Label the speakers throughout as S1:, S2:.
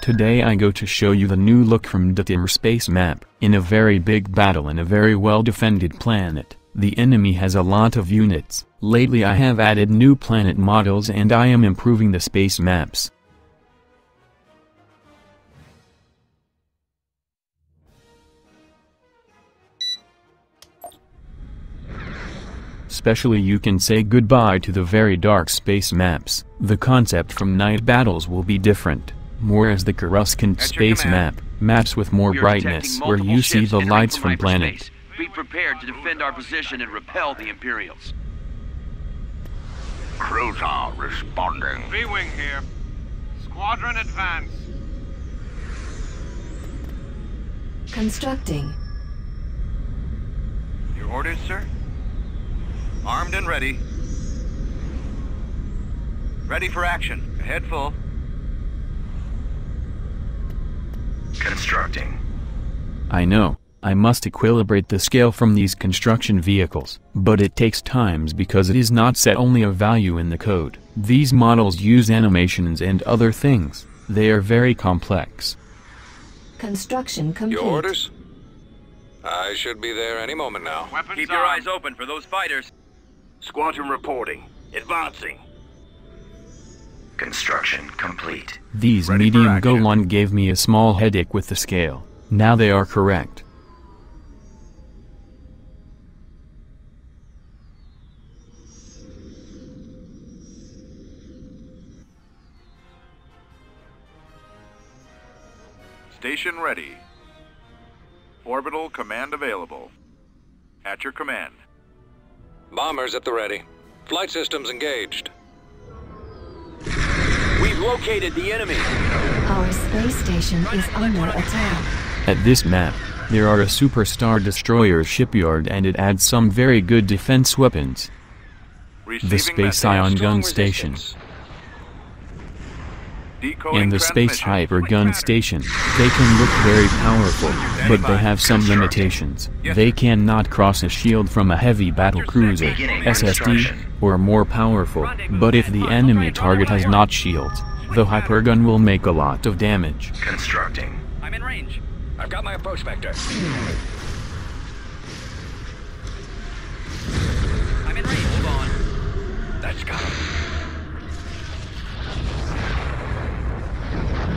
S1: Today I go to show you the new look from Dathomir space map. In a very big battle in a very well defended planet, the enemy has a lot of units. Lately I have added new planet models and I am improving the space maps. Especially you can say goodbye to the very dark space maps. The concept from night battles will be different. More as the Coruscant space map, maps with more brightness where you see the lights from planets.
S2: Be prepared to defend our position and repel the Imperials.
S3: Cruiser responding.
S4: B-Wing here. Squadron advance.
S5: Constructing.
S4: Your orders, sir? Armed and ready. Ready for action. Ahead full.
S3: Constructing.
S1: I know, I must equilibrate the scale from these construction vehicles, but it takes times because it is not set only a value in the code. These models use animations and other things. They are very complex.
S5: Construction complete.
S6: Your orders? I should be there any moment now.
S4: Weapons
S2: Keep your
S4: armed.
S2: eyes open for those fighters.
S3: Squadron reporting. Advancing. Construction complete.
S1: These
S4: Ready for
S1: medium
S4: action.
S1: Golan gave me a small headache with the scale. Now they are correct.
S4: Station ready. Orbital command available. At your command.
S6: Bombers at the ready. Flight systems engaged.
S2: We've located the enemy.
S5: Our space station is under attack.
S1: At this map, there are a superstar destroyer shipyard and it adds some very good defense weapons.
S4: Receiving
S1: The space
S4: message.
S1: ion
S6: Strong
S1: gun station
S6: resistance.
S4: Decoding
S1: and the space
S4: transmission.
S1: hyper gun station. They can look very powerful, but they have some limitations. They cannot cross a shield from a heavy battle cruiser, SSD, or more powerful, but if the enemy target has not shields, the hypergun will make a lot of damage.
S3: Constructing.
S2: I'm in range.
S6: I've got my approach vector.
S2: I'm in range. Move on.
S6: That's got him.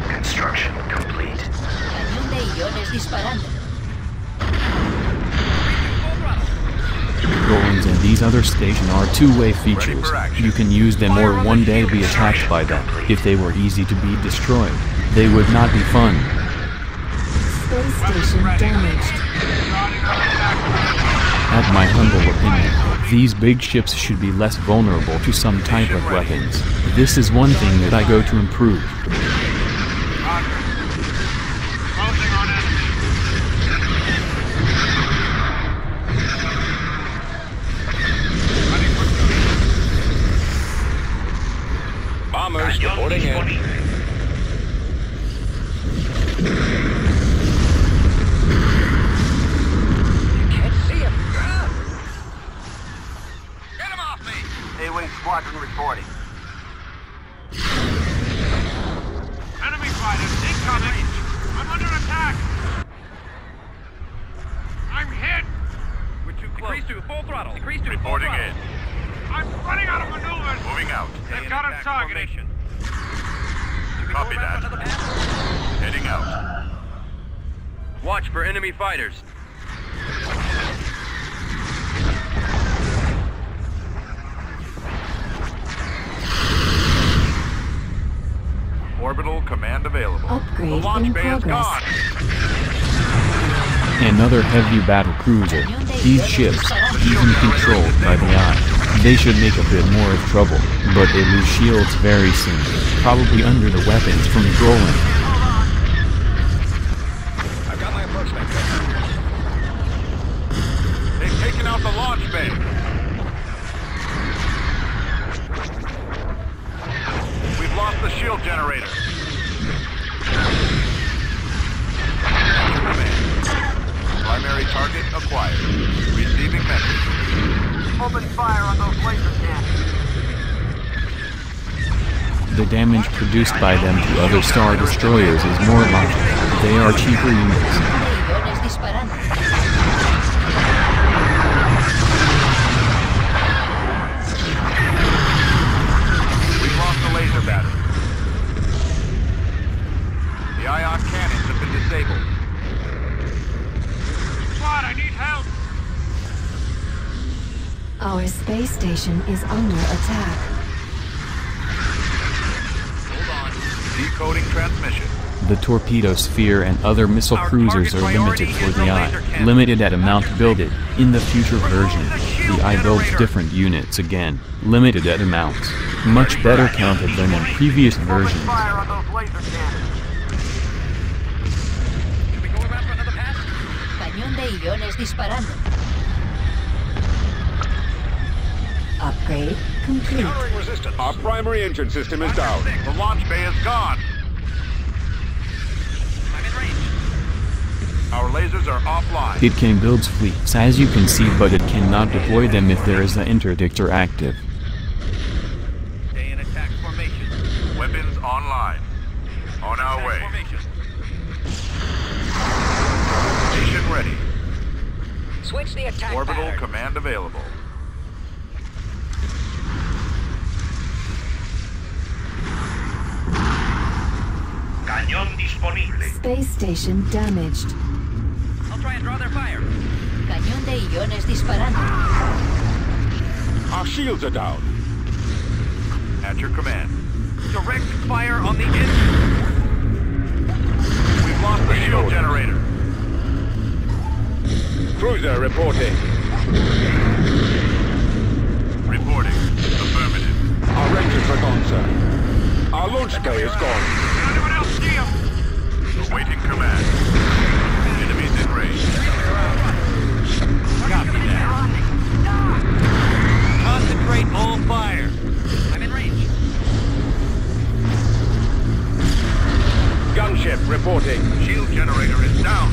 S3: Construction complete.
S5: Cañón de iones disparando.
S1: Golans and these other stations are two-way features. You can use them or one day be attacked by them. If they were easy to be destroyed, they would not be fun.
S5: Space station damaged.
S1: At my humble opinion, these big ships should be less vulnerable to some type of weapons. This is one thing that I go to improve.
S4: Closing on enemy. Ready for
S6: Bombers reporting in.
S2: Can't see him.
S6: Get him off me!
S3: A-Wing squadron reporting.
S4: enemy fighters incoming. I'm under attack. I'm hit.
S2: We're too close. Decrease to full throttle. Decrease to
S4: Reporting
S2: full
S4: in.
S2: throttle.
S4: I'm running out of maneuvers. Moving out. They've got us targeted. Copy that. Heading out.
S2: Watch for enemy fighters.
S4: Orbital command available.
S5: Upgrade
S4: The launch
S5: in
S4: bay is
S5: progress.
S4: gone.
S1: Another heavy battle cruiser. These ships, even controlled by the eye, they should make a bit more of trouble, but they lose shields very soon, probably under the weapons from Golan.
S6: I've got my approach vector.
S4: They've taken out the launch bay. We've lost the shield generator. Primary target acquired. Receiving message.
S3: Open fire on those laser cannons.
S1: The damage produced by them to other Star Destroyers is more logical. They are cheaper units.
S4: We've lost the laser battery. The ion cannons have been disabled. Squad, I need help!
S5: Our space station is under attack.
S4: Decoding transmission.
S1: The torpedo sphere and other missile cruisers are limited for the Eye. Limited at amount builded. In the future versions, the Eye builds different units again. Limited at amounts. Much better counted than in previous versions.
S3: Fire on those laser cannons.
S4: Should we go around for another pass?
S7: Cañón de iones disparando.
S5: Upgrade complete.
S4: Countering resistance.
S8: Our primary engine system is down.
S4: The launch bay is gone. I'm in range. Our lasers are offline.
S1: It can build fleets as you can see, but it cannot deploy them if there is the interdictor active.
S4: Stay in attack formation. Weapons online. On our way. Station ready.
S7: Switch the attack
S4: Orbital
S7: pattern.
S4: command available. Cañón disponible.
S5: Space station damaged.
S4: I'll try and draw their fire.
S7: Cañón de iones disparando.
S8: Our shields are down.
S4: At your command. Direct fire on the engine. We've lost the shield generator.
S8: Cruiser reporting.
S4: Reporting. Affirmative.
S8: Our engines are gone, sir. Our launch bay is gone.
S4: Can anyone else see him? Awaiting command. Enemies in range. Copy that. Concentrate all fire. I'm in range.
S8: Gunship reporting.
S4: Shield generator is down.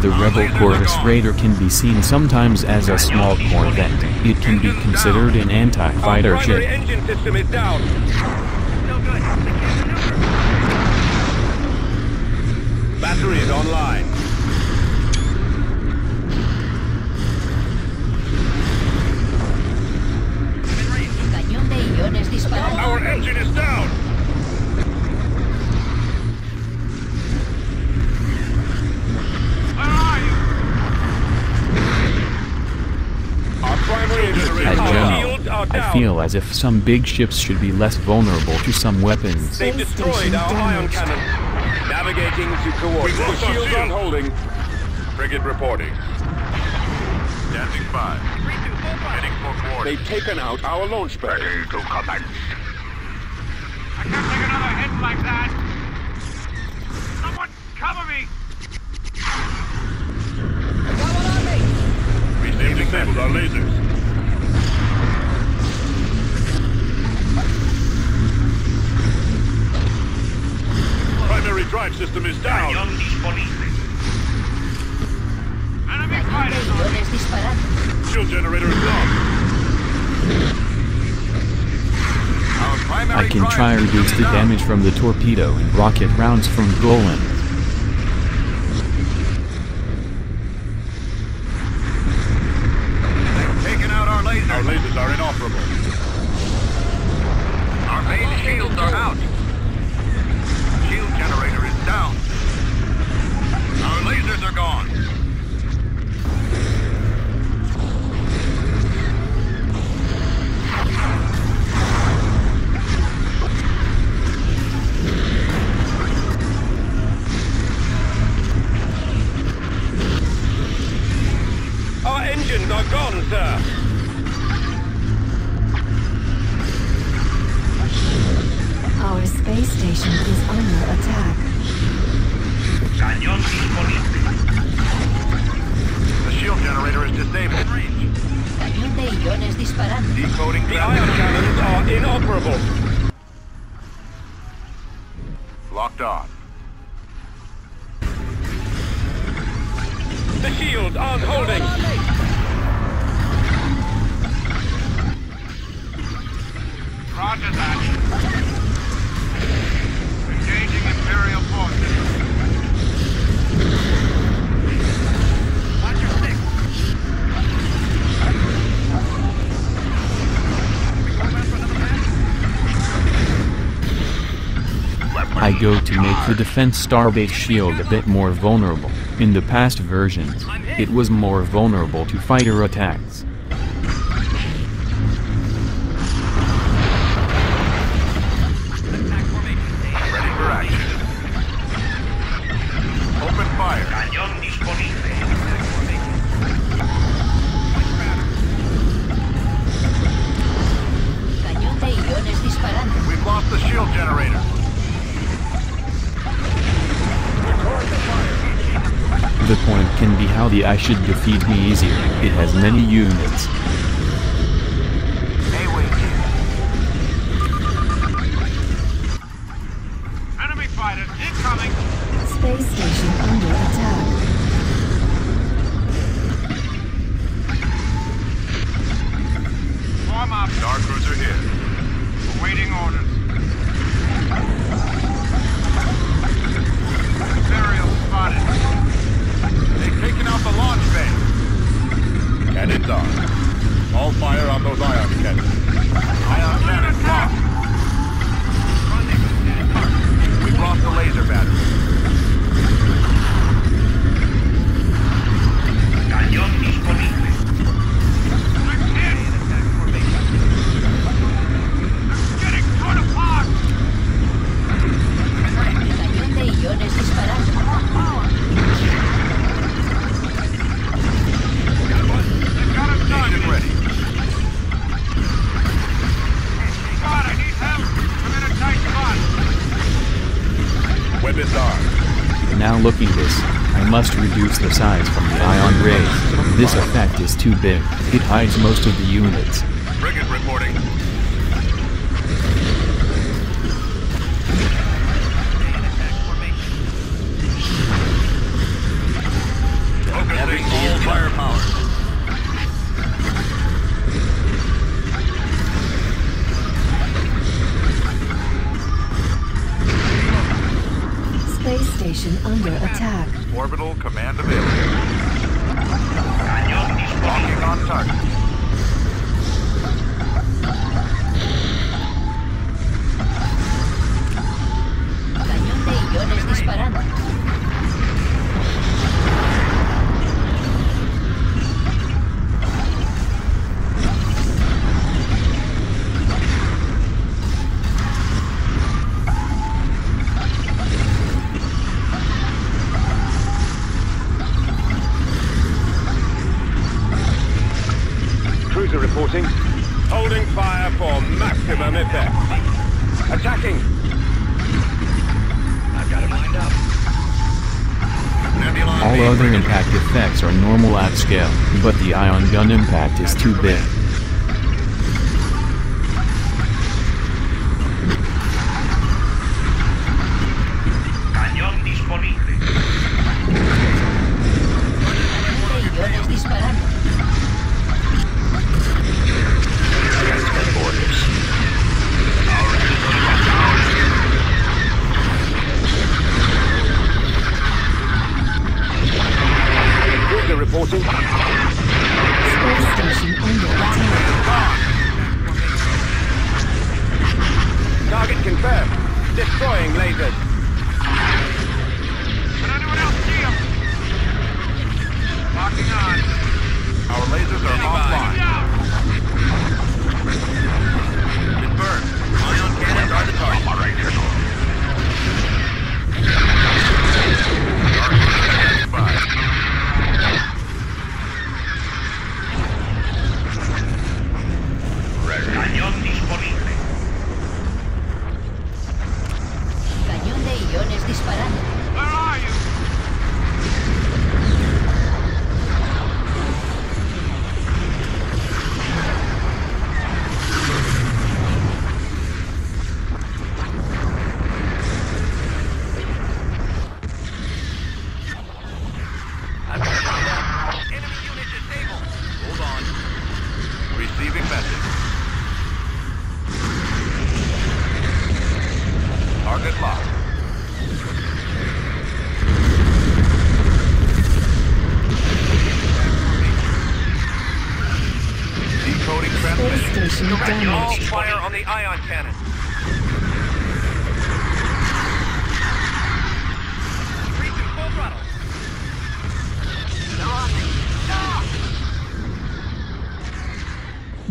S1: The Rebel Corvus Raider can be seen sometimes as a small corvette. It can be considered an anti-fighter
S8: Our primary
S1: ship.
S8: engine system is down.
S4: No good. I can't maneuver.
S8: Battery is online.
S4: I'm in range.
S7: Cañón de iones disparando.
S4: Our engine is down. Where are you?
S8: Our primary engine system
S1: As
S8: shields are
S1: general,
S8: down.
S1: I feel as if some big ships should be less vulnerable to some weapons.
S8: They've destroyed our ion cannon. Navigating to coordinates. The shields aren't holding.
S4: Frigate reporting. Standing by. Heading for coordinates.
S8: They've taken out our launch bay.
S4: to commence. I can't take another hit like that. Someone cover me. We've disabled our lasers. Primary drive system is down. Enemy
S7: Cañón de
S4: fighters.
S7: iones disparando.
S4: Shield generator is gone. Our primary
S1: I can
S4: drive
S1: try to
S4: system
S1: reduce
S4: is
S1: the
S4: down.
S1: damage from the torpedo and rocket rounds from Golans.
S4: They've taken out our lasers. Our lasers are inoperable. Our main shields are out. Shield generator is down. Our lasers are gone.
S8: Our engines are gone, sir.
S5: Our space station is under attack.
S4: Cañón disponible. The shield generator is disabled.
S7: Cañón de iones disparando.
S4: Decoding
S8: The ion cannons are inoperable.
S4: Locked on.
S8: The shields aren't holding.
S3: Roger that. Engaging Imperial forces. Watch your six.
S1: I go to make the defense starbase shield a bit more vulnerable. In the past versions, it was more vulnerable to fighter attacks.
S4: Ready for action. Open fire.
S3: Cañón disponible.
S7: Cañón de iones disparando.
S4: We've lost the shield generator.
S1: The point can be how the eye should defeat me easier. It has many units.
S3: Enemy fighters incoming.
S5: Space station under attack.
S3: Form up.
S4: Star Cruiser here.
S3: Awaiting orders. Imperial spotted.
S4: They've taken out the launch bay. Cannons on. All fire on those ion cannons. Ion cannons locked. We've lost the laser battery.
S3: Cañón disponible. They're getting torn apart.
S7: Cañón de iones disparando.
S3: They've got him done.
S4: Station ready.
S3: God, I need help. I'm in a tight spot.
S4: Weapons armed.
S1: Now looking this, I must reduce the size from the ion rays. This effect is too big. It hides most of the units.
S4: Frigate reporting. Focusing all firepower.
S5: Space station under attack.
S4: Orbital command available. Locking on target.
S7: Cañón de iones disparando.
S8: Cruiser reporting. Holding fire for maximum effect. Attacking. I've got it lined up.
S4: Nebula
S1: All
S4: being
S1: other
S4: frigate.
S1: impact effects are normal at scale, but the ion gun impact is too big.
S3: Cañón disponible.
S7: Cañón de iones disparando.
S8: Cruiser reporting.
S5: Space station under attack. station
S3: All
S5: damaged.
S3: fire on the ion cannon. Full throttle. They're on me.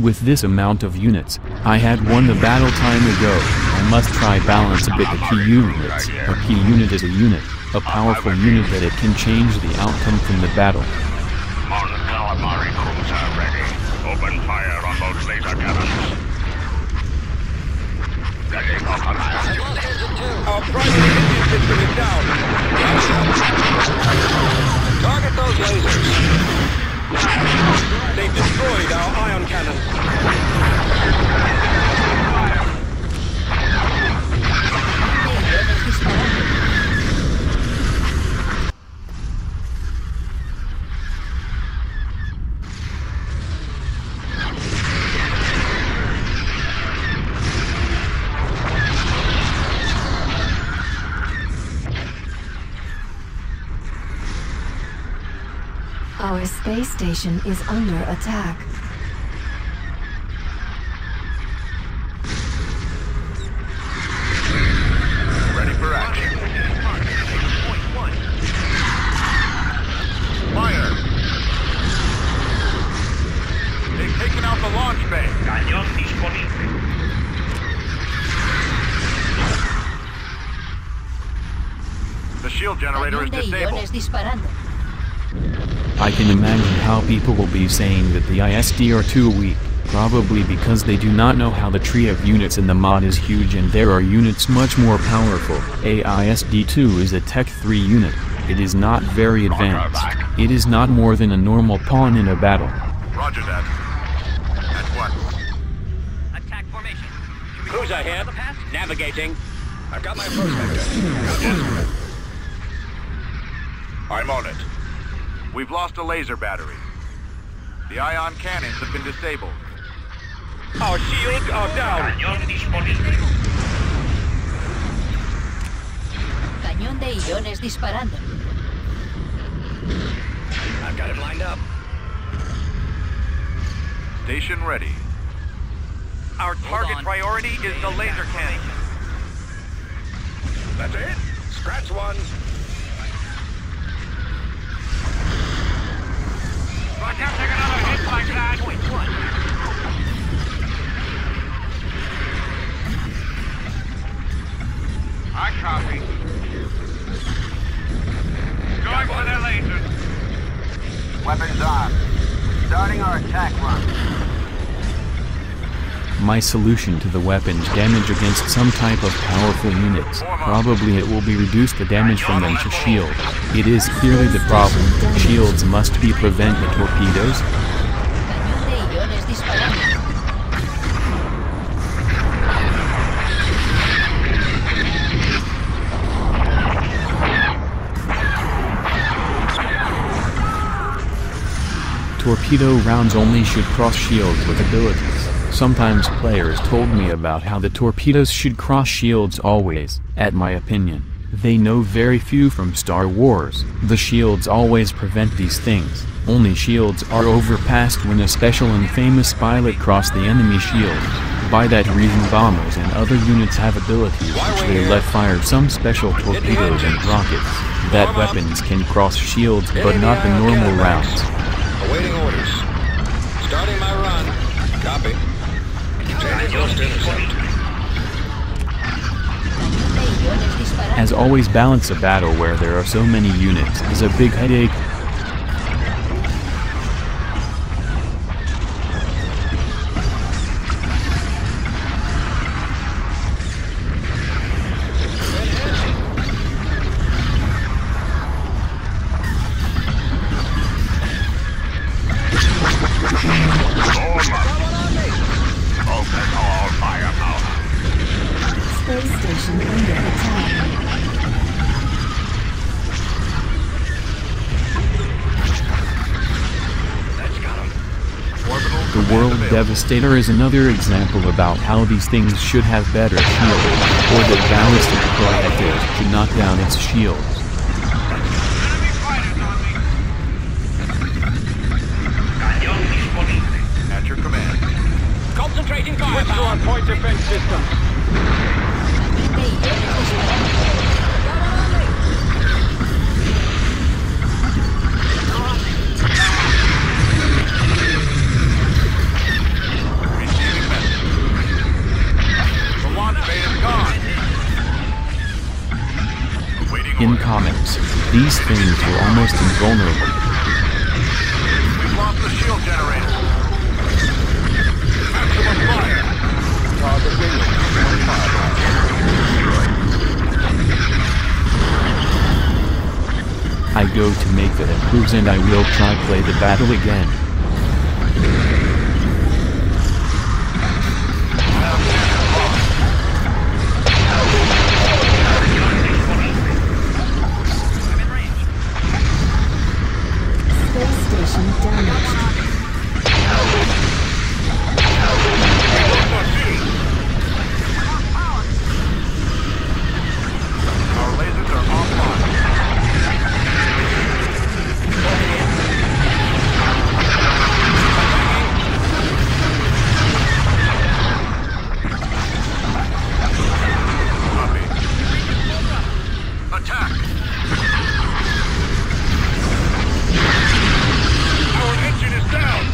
S1: With this amount of units, I had won the battle time ago. I must try balance a bit the key units. A key unit is a unit, a powerful unit that it can change the outcome from the battle.
S4: On the calamari cruiser ready. Open fire on those laser cannons. Ready for command.
S8: Our primary engine system is down. Target those lasers. They've destroyed our ion cannon.
S5: Our space station is under attack.
S4: Ready for action. Fire! They've taken out the launch bay. Cañón disponible. The shield generator is
S7: Cañón de
S4: disabled.
S7: iones disparando.
S1: I can imagine how people will be saying that the ISD are too weak, probably because they do not know how the tree of units in the mod is huge and there are units much more powerful. AISD-2 is a Tech 3 unit. It is not very advanced. It is not more than a normal pawn in a battle.
S4: Roger that. At once.
S3: Attack formation.
S8: Cruise ahead. Navigating. I've got my approach vector.
S4: I'm on it. We've lost a laser battery. The ion cannons have been disabled.
S8: Our shields are down.
S7: Cañón de iones disparando.
S8: I've got it lined up.
S4: Station ready.
S3: Our target priority is the laser cannon.
S8: That's it. Scratch one.
S3: I can't take another hit like that. I copy. Going for their lasers.
S9: Weapons on. Starting our attack run.
S1: My solution to the weapon's damage against some type of powerful units, probably it will be reduce the damage from them to shield. It is clearly the problem. Shields must be prevent the torpedoes.
S7: Cañón de iones disparando.
S1: Torpedo rounds only should cross shields with abilities. Sometimes players told me about how the torpedoes should cross shields always. At my opinion, they know very few from Star Wars. The shields always prevent these things. Only shields are overpassed when a special and famous pilot cross the enemy shield. By that reason bombers and other units have abilities which they let fire some special torpedoes and rockets. That weapons can cross shields but not the normal rounds.
S6: Awaiting orders. Starting my run. Copy. Changing course to intercept.
S7: Cañón de iones disparando.
S1: As always, balance a battle where there are so many units is a big headache.
S5: Space station under attack.
S1: The World Devastator is another example about how these things should have better shields, or that ballistic projectiles should knock down its shields.
S3: Enemy fighters on me.
S4: At your command.
S8: Copy
S6: Concentrating
S8: Switch to
S6: firepower.
S8: our point defense system.
S7: Cañón de iones disparando.
S4: Receiving message. The launch bay is gone. Waiting
S1: In
S4: order.
S1: comics, these things were almost invulnerable.
S4: We've lost the shield generator. Maximum fire.
S8: Target wingman.
S1: I go to make the improves and I will try play the battle again.
S5: Space station damaged.
S4: Our lasers are offline. Copy. Attack! Our engine is down!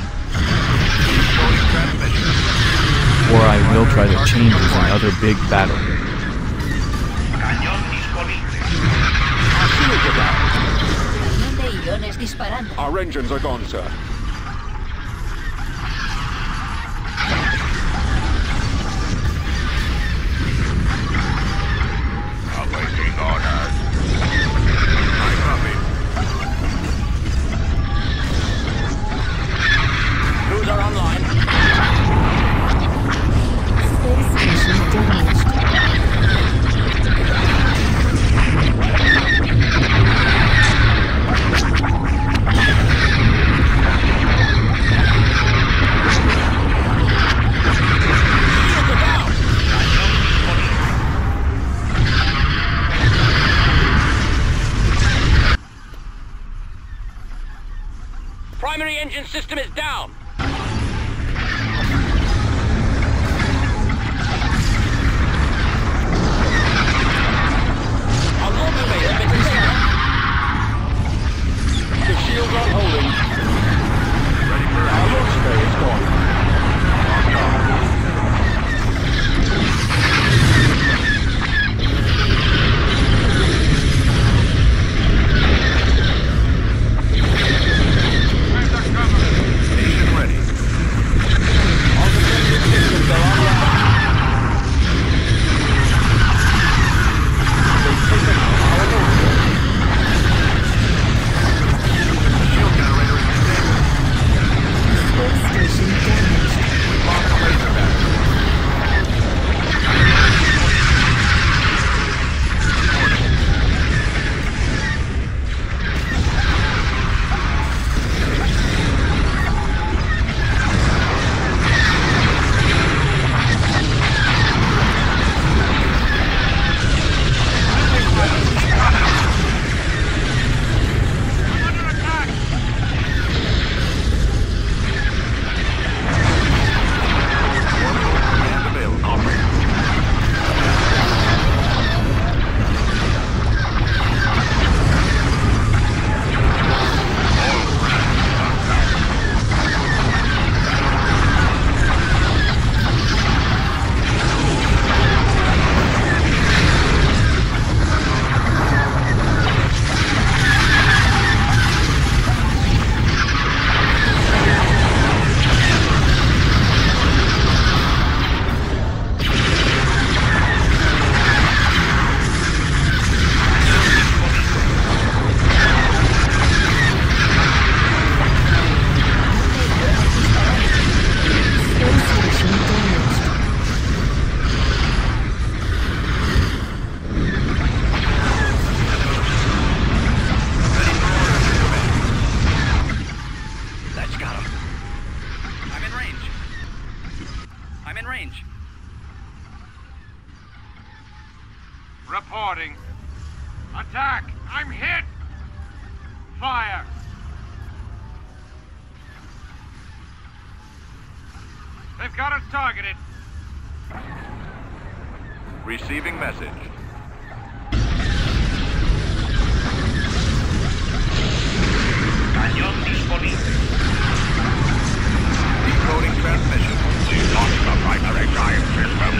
S4: Slowing transmission.
S1: Or I will try the changes in other big battle.
S7: Cañón de iones disparando.
S8: Our engines are gone, sir.
S4: Awaiting orders. I copy.
S6: Crews are online.
S5: Space station damaged.
S6: Shields are down. Primary engine system is down. Our launch bay has been destroyed.
S8: The shields are holding.
S4: Ready for
S8: Our launch bay is gone.
S4: Station ready.
S6: All defensive systems are online.
S8: They've taken out our launch bay.
S4: Shield generator is disabled.
S5: Space station damaged.
S4: We've lost the laser battery. Command available.
S5: Space station damaged.
S2: That's got him. I'm in range. I'm in range.
S3: Reporting. Attack! I'm hit! Fire! They've got us targeted.
S4: Receiving message.
S3: Cañón disponible.
S4: Decoding transmission.
S3: We lost the primary drive system.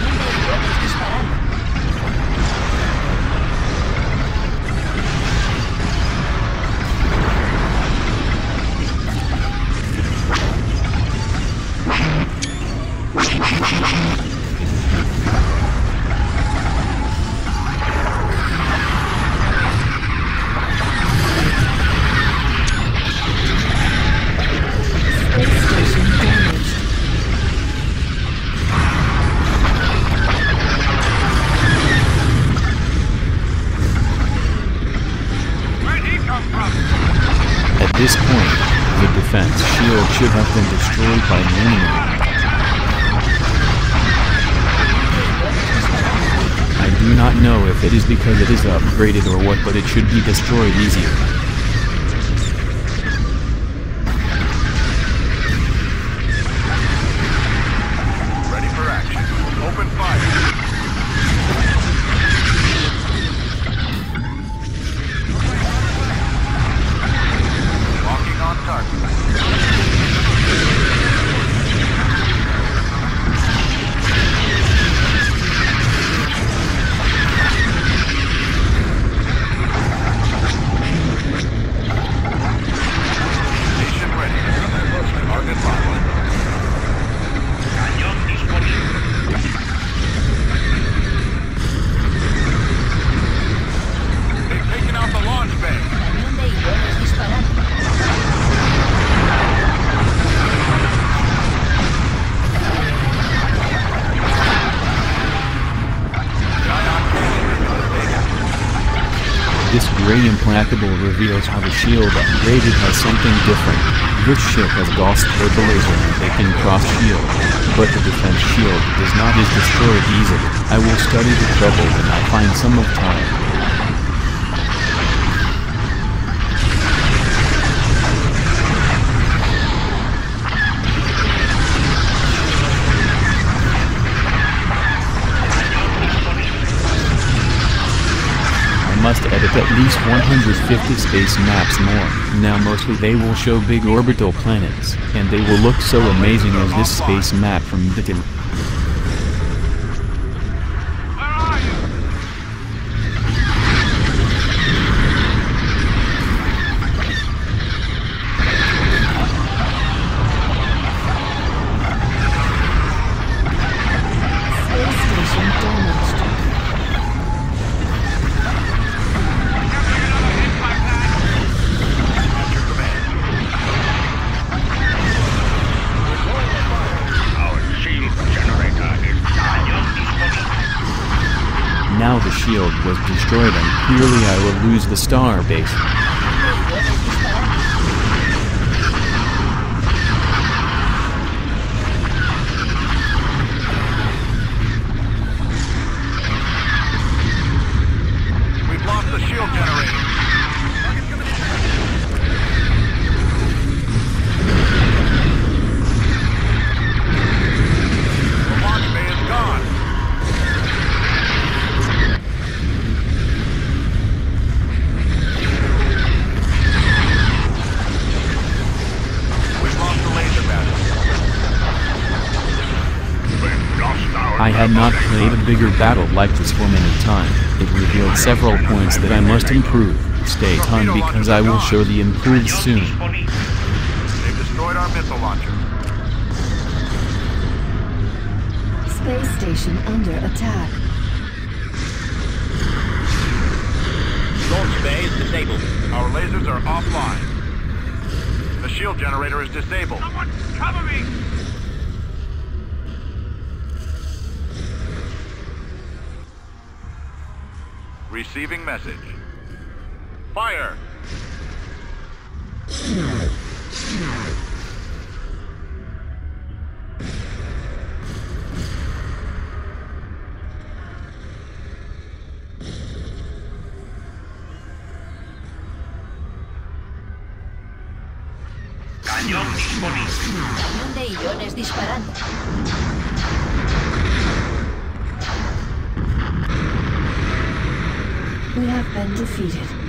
S1: At this point, the defense shield should have been destroyed by the enemy. I do not know if it is because it is upgraded or what, but it should be destroyed easier.
S4: Ready for action. Open fire. Locking on target. Station ready. Target locked.
S3: Cañón disponible.
S4: They've taken out the launch bay.
S7: Cañón de iones disparando.
S1: This gray Implacable reveals how the shield upgraded has something different. This ship has Gauss turbo laser and they can cross shield. But the defense shield does not is destroyed easily. I will study the trouble when I find some of time. I must edit at least 150 space maps more. Now mostly they will show big orbital planets, and they will look so amazing as this space map from Dathomir.
S3: Where are you?
S5: Space station damaged.
S1: Now the shield was destroyed and clearly I will lose the star base.
S4: We've lost the shield generator. The launch bay is gone. We've lost the laser battery.
S1: I had not played a bigger battle like this for many time. It revealed several points that I must improve. Stay tuned because I will show the improved soon.
S4: They've destroyed our missile launcher.
S5: Space station under attack.
S6: Launch bay is disabled.
S4: Our lasers are offline. The shield generator is disabled.
S3: Someone cover me!
S4: Receiving message. Fire!
S10: Cañón disponible.
S7: Cañón de iones disparando.
S5: We have been defeated.